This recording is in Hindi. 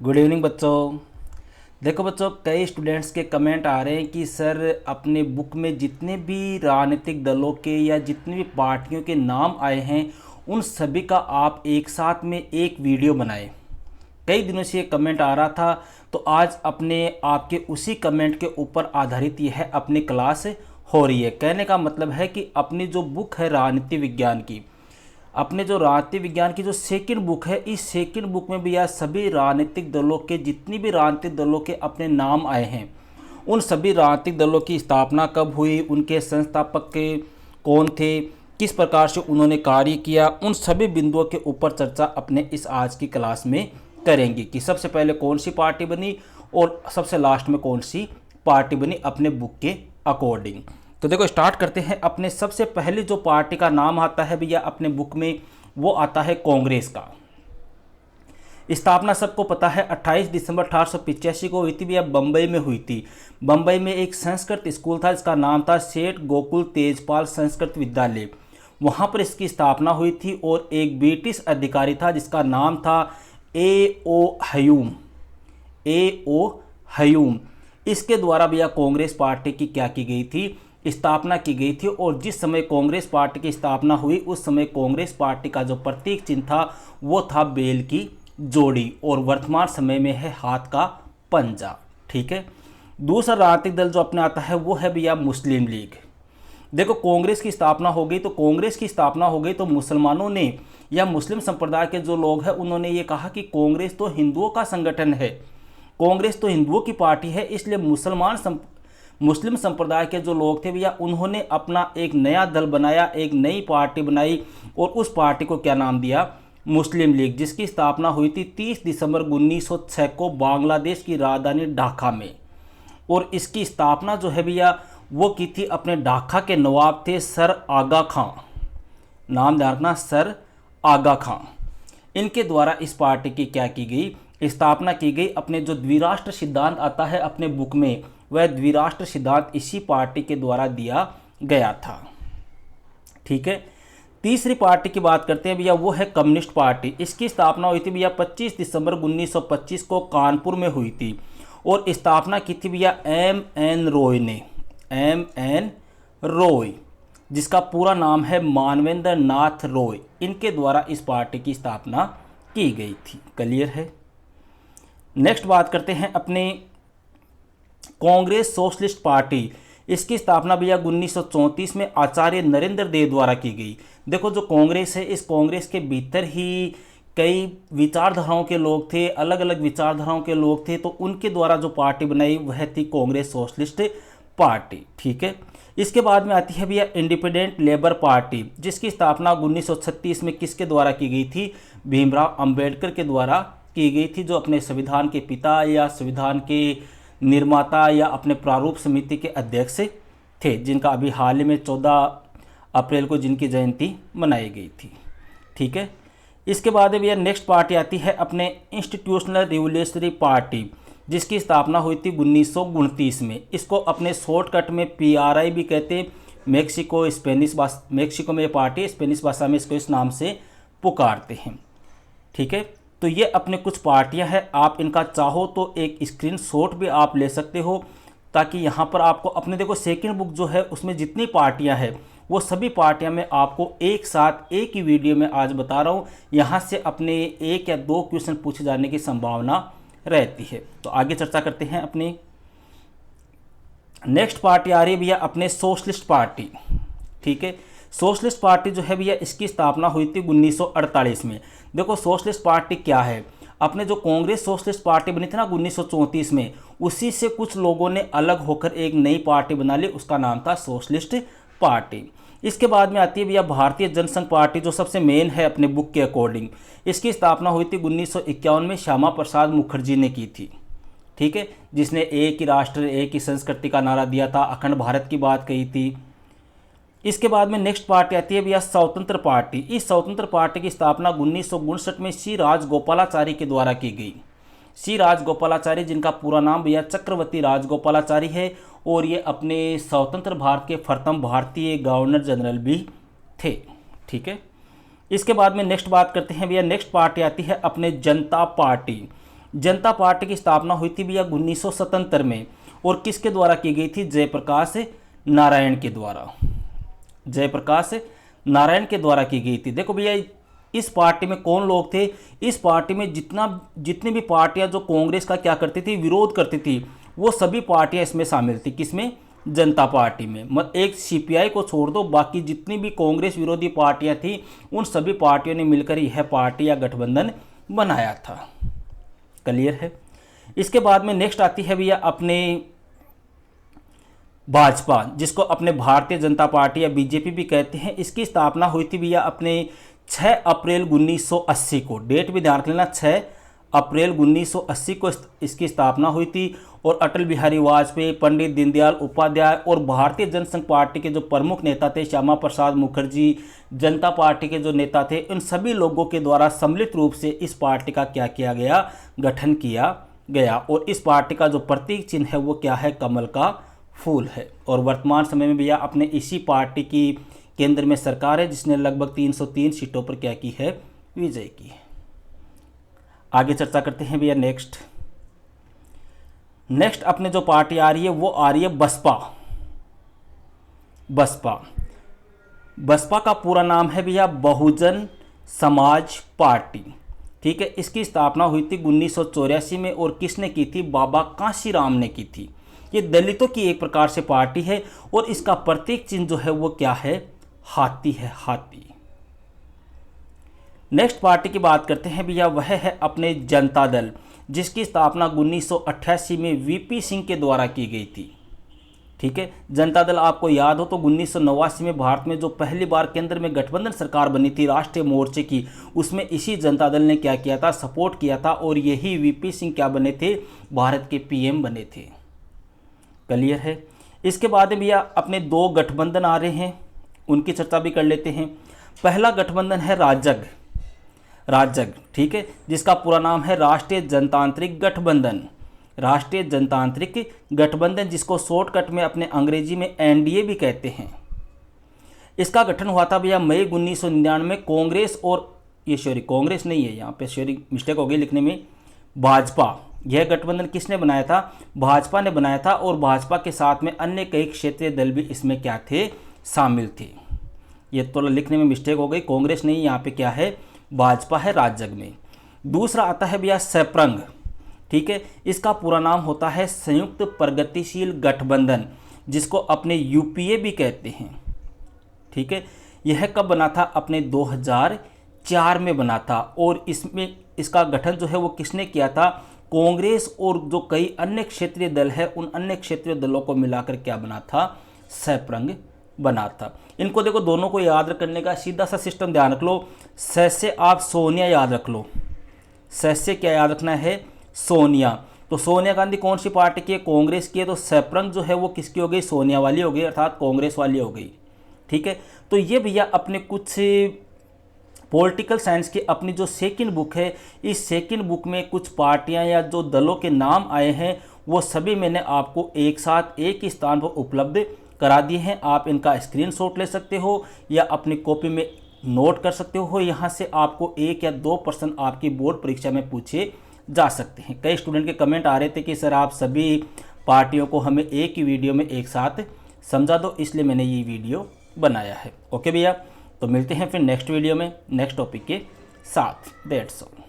गुड इवनिंग बच्चों। देखो बच्चों, कई स्टूडेंट्स के कमेंट आ रहे हैं कि सर अपने बुक में जितने भी राजनीतिक दलों के या जितनी भी पार्टियों के नाम आए हैं उन सभी का आप एक साथ में एक वीडियो बनाएं। कई दिनों से ये कमेंट आ रहा था, तो आज अपने आपके उसी कमेंट के ऊपर आधारित ये है अपनी क्लास हो रही है। कहने का मतलब है कि अपनी जो बुक है राजनीति विज्ञान की, अपने जो राजनीति विज्ञान की जो सेकंड बुक है, इस सेकंड बुक में भी यह सभी राजनीतिक दलों के जितनी भी राजनीतिक दलों के अपने नाम आए हैं, उन सभी राजनीतिक दलों की स्थापना कब हुई, उनके संस्थापक के कौन थे, किस प्रकार से उन्होंने कार्य किया, उन सभी बिंदुओं के ऊपर चर्चा अपने इस आज की क्लास में करेंगे कि सबसे पहले कौन सी पार्टी बनी और सबसे लास्ट में कौन सी पार्टी बनी अपने बुक के अकॉर्डिंग। तो देखो स्टार्ट करते हैं। अपने सबसे पहले जो पार्टी का नाम आता है भैया अपने बुक में, वो आता है कांग्रेस का। स्थापना सबको पता है 28 दिसंबर 1885 को हुई थी भैया, बम्बई में हुई थी। बम्बई में एक संस्कृत स्कूल था जिसका नाम था सेठ गोकुल तेजपाल संस्कृत विद्यालय, वहाँ पर इसकी स्थापना हुई थी। और एक ब्रिटिश अधिकारी था जिसका नाम था A.O. ह्यूम। A.O. ह्यूम, इसके द्वारा भैया कांग्रेस पार्टी की क्या की गई थी, स्थापना की गई थी। और जिस समय कांग्रेस पार्टी की स्थापना हुई उस समय कांग्रेस पार्टी का जो प्रतीक चिन्ह था वो था बैल की जोड़ी, और वर्तमान समय में है हाथ का पंजा। ठीक है। दूसरा राजनीतिक दल जो अपने आता है वो है भैया मुस्लिम लीग। देखो कांग्रेस की स्थापना हो गई, तो कांग्रेस की स्थापना हो गई तो मुसलमानों ने या मुस्लिम संप्रदाय के जो लोग हैं उन्होंने ये कहा कि कांग्रेस तो हिंदुओं का संगठन है, कांग्रेस तो हिंदुओं की पार्टी है, इसलिए मुस्लिम संप्रदाय के जो लोग थे भैया उन्होंने अपना एक नया दल बनाया, एक नई पार्टी बनाई और उस पार्टी को क्या नाम दिया, मुस्लिम लीग, जिसकी स्थापना हुई थी 30 दिसंबर 1906 को बांग्लादेश की राजधानी ढाका में। और इसकी स्थापना जो है भैया वो की थी अपने ढाका के नवाब थे सर आगा खां, नाम ध्यान रखना सर आगा खां। इनके द्वारा इस पार्टी की क्या की गई, स्थापना की गई। अपने जो द्विराष्ट्र सिद्धांत आता है अपने बुक में, वह द्विराष्ट्र सिद्धांत इसी पार्टी के द्वारा दिया गया था। ठीक है। तीसरी पार्टी की बात करते हैं भैया, वो है कम्युनिस्ट पार्टी। इसकी स्थापना हुई थी भैया 25 दिसंबर 1925 को कानपुर में हुई थी और स्थापना की थी भैया M.N. रॉय ने, M.N. रॉय, जिसका पूरा नाम है मानवेंद्र नाथ रॉय। इनके द्वारा इस पार्टी की स्थापना की गई थी। क्लियर है। नेक्स्ट बात करते हैं अपने कांग्रेस सोशलिस्ट पार्टी। इसकी स्थापना भैया 1934 में आचार्य नरेंद्र देव द्वारा की गई। देखो जो कांग्रेस है, इस कांग्रेस के भीतर ही कई विचारधाराओं के लोग थे, अलग अलग विचारधाराओं के लोग थे, तो उनके द्वारा जो पार्टी बनाई वह थी कांग्रेस सोशलिस्ट पार्टी। ठीक है। इसके बाद में आती है भैया इंडिपेंडेंट लेबर पार्टी, जिसकी स्थापना 1936 में किसके द्वारा की गई थी, भीमराव अंबेडकर के द्वारा की गई थी, जो अपने संविधान के पिता या संविधान के निर्माता या अपने प्रारूप समिति के अध्यक्ष थे, जिनका अभी हाल ही में 14 अप्रैल को जिनकी जयंती मनाई गई थी। ठीक है। इसके बाद भैया नेक्स्ट पार्टी आती है अपने इंस्टीट्यूशनल रिवोल्यूशनरी पार्टी, जिसकी स्थापना हुई थी 1929 में। इसको अपने शॉर्टकट में PRI भी कहते हैं। मेक्सिको में पार्टी स्पेनिश भाषा में इसको इस नाम से पुकारते हैं। ठीक है। तो ये अपने कुछ पार्टियां हैं, आप इनका चाहो तो एक स्क्रीनशॉट भी आप ले सकते हो, ताकि यहाँ पर आपको अपने देखो सेकंड बुक जो है उसमें जितनी पार्टियां हैं वो सभी पार्टियां मैं आपको एक साथ एक ही वीडियो में आज बता रहा हूँ। यहाँ से अपने 1 या 2 क्वेश्चन पूछे जाने की संभावना रहती है। तो आगे चर्चा करते हैं। अपनी नेक्स्ट पार्टी आ रही है भैया अपने सोशलिस्ट पार्टी। ठीक है। सोशलिस्ट पार्टी जो है भैया इसकी स्थापना हुई थी 1948 में। देखो सोशलिस्ट पार्टी क्या है, अपने जो कांग्रेस सोशलिस्ट पार्टी बनी थी ना 1934 में, उसी से कुछ लोगों ने अलग होकर एक नई पार्टी बना ली, उसका नाम था सोशलिस्ट पार्टी। इसके बाद में आती है भैया भारतीय जनसंघ पार्टी, जो सबसे मेन है अपने बुक के अकॉर्डिंग। इसकी स्थापना हुई थी 1951 में श्यामा प्रसाद मुखर्जी ने की थी। ठीक है। जिसने एक ही राष्ट्र एक ही संस्कृति का नारा दिया था, अखंड भारत की बात कही थी। इसके बाद में नेक्स्ट पार्टी आती है भैया स्वतंत्र पार्टी। इस स्वतंत्र पार्टी की स्थापना 1959 में सी राजगोपालाचारी के द्वारा की गई। सी राजगोपालाचारी, जिनका पूरा नाम भैया चक्रवर्ती राजगोपालाचारी है, और ये अपने स्वतंत्र भारत के प्रथम भारतीय गवर्नर जनरल भी थे। ठीक है। इसके बाद में नेक्स्ट बात करते हैं भैया, नेक्स्ट पार्टी आती है अपने जनता पार्टी। जनता पार्टी की स्थापना हुई थी भैया 1977 में, और किसके द्वारा की गई थी? जयप्रकाश नारायण के द्वारा, जयप्रकाश नारायण के द्वारा की गई थी। देखो भैया इस पार्टी में कौन लोग थे? इस पार्टी में जितनी भी पार्टियां जो कांग्रेस का क्या करती थी, विरोध करती थी, वो सभी पार्टियां इसमें शामिल थी। किसमें? जनता पार्टी में। एक सीपीआई को छोड़ दो, बाकी जितनी भी कांग्रेस विरोधी पार्टियां थी उन सभी पार्टियों ने मिलकर यह पार्टी या गठबंधन बनाया था। क्लियर है? इसके बाद में नेक्स्ट आती है भैया अपने भाजपा, जिसको अपने भारतीय जनता पार्टी या बीजेपी भी कहते हैं। इसकी स्थापना हुई थी भैया अपने 6 अप्रैल 1980 को। डेट भी ध्यान रख लेना, 6 अप्रैल 1980 को इसकी स्थापना हुई थी। और अटल बिहारी वाजपेयी, पंडित दीनदयाल उपाध्याय और भारतीय जनसंघ पार्टी के जो प्रमुख नेता थे, श्यामा प्रसाद मुखर्जी, जनता पार्टी के जो नेता थे, इन सभी लोगों के द्वारा सम्मिलित रूप से इस पार्टी का क्या किया गया? गठन किया गया। और इस पार्टी का जो प्रतीक चिन्ह है वो क्या है? कमल का फूल है। और वर्तमान समय में भैया अपने इसी पार्टी की केंद्र में सरकार है, जिसने लगभग 303 सीटों पर क्या की है? विजय की है। आगे चर्चा करते हैं भैया नेक्स्ट अपने जो पार्टी आ रही है वो आ रही है बसपा का पूरा नाम है भैया बहुजन समाज पार्टी। ठीक है, इसकी स्थापना हुई थी 1984 में, और किसने की थी? बाबा कांशीराम ने की थी। ये दलितों की एक प्रकार से पार्टी है, और इसका प्रतीक चिन्ह जो है वो क्या है? हाथी है, हाथी। नेक्स्ट पार्टी की बात करते हैं भैया, वह है अपने जनता दल, जिसकी स्थापना 1988 में वीपी सिंह के द्वारा की गई थी। ठीक है, जनता दल आपको याद हो तो 1989 में भारत में जो पहली बार केंद्र में गठबंधन सरकार बनी थी राष्ट्रीय मोर्चे की, उसमें इसी जनता दल ने क्या किया था? सपोर्ट किया था, और यही वीपी सिंह क्या बने थे? भारत के पीएम बने थे। क्लियर है? इसके बाद में भैया अपने 2 गठबंधन आ रहे हैं, उनकी चर्चा भी कर लेते हैं। पहला गठबंधन है राजग, ठीक है, जिसका पूरा नाम है राष्ट्रीय जनतांत्रिक गठबंधन, जिसको शॉर्टकट में अपने अंग्रेजी में एनडीए भी कहते हैं। इसका गठन हुआ था भैया मई 1999 में। कांग्रेस और कांग्रेस नहीं है, यहाँ पे मिस्टेक हो गई लिखने में, भाजपा। यह गठबंधन किसने बनाया था? भाजपा ने बनाया था, और भाजपा के साथ में अन्य कई क्षेत्रीय दल भी इसमें क्या थे? शामिल थे। ये तो लिखने में मिस्टेक हो गई, कांग्रेस नहीं, यहाँ पे क्या है? भाजपा है राजग में। दूसरा आता है भैया सैप्रंग। ठीक है, इसका पूरा नाम होता है संयुक्त प्रगतिशील गठबंधन, जिसको अपने यूपीए भी कहते हैं। ठीक है, यह कब बना था? अपने 2004 में बना था, और इसका गठन जो है वो किसने किया था? कांग्रेस और जो कई अन्य क्षेत्रीय दल है, उन अन्य क्षेत्रीय दलों को मिलाकर क्या बना था? सैप्रंग बना था। इनको देखो, दोनों को याद करने का सीधा सा सिस्टम ध्यान रख लो। स से आप सोनिया याद रख लो, स से क्या याद रखना है? सोनिया। तो सोनिया गांधी कौन सी पार्टी की है? कांग्रेस की है। तो सैप्रंग जो है वो किसकी हो गई? सोनिया वाली हो गई, अर्थात कांग्रेस वाली हो गई। ठीक है, तो ये भैया अपने कुछ पॉलिटिकल साइंस की अपनी जो सेकंड बुक है, इस सेकंड बुक में कुछ पार्टियां या जो दलों के नाम आए हैं वो सभी मैंने आपको एक साथ एक ही स्थान पर उपलब्ध करा दिए हैं। आप इनका स्क्रीनशॉट ले सकते हो या अपनी कॉपी में नोट कर सकते हो। यहाँ से आपको 1 या 2 प्रश्न आपकी बोर्ड परीक्षा में पूछे जा सकते हैं। कई स्टूडेंट के कमेंट आ रहे थे कि सर आप सभी पार्टियों को हमें एक ही वीडियो में एक साथ समझा दो, इसलिए मैंने ये वीडियो बनाया है। ओके भैया, तो मिलते हैं फिर नेक्स्ट वीडियो में नेक्स्ट टॉपिक के साथ। That's all.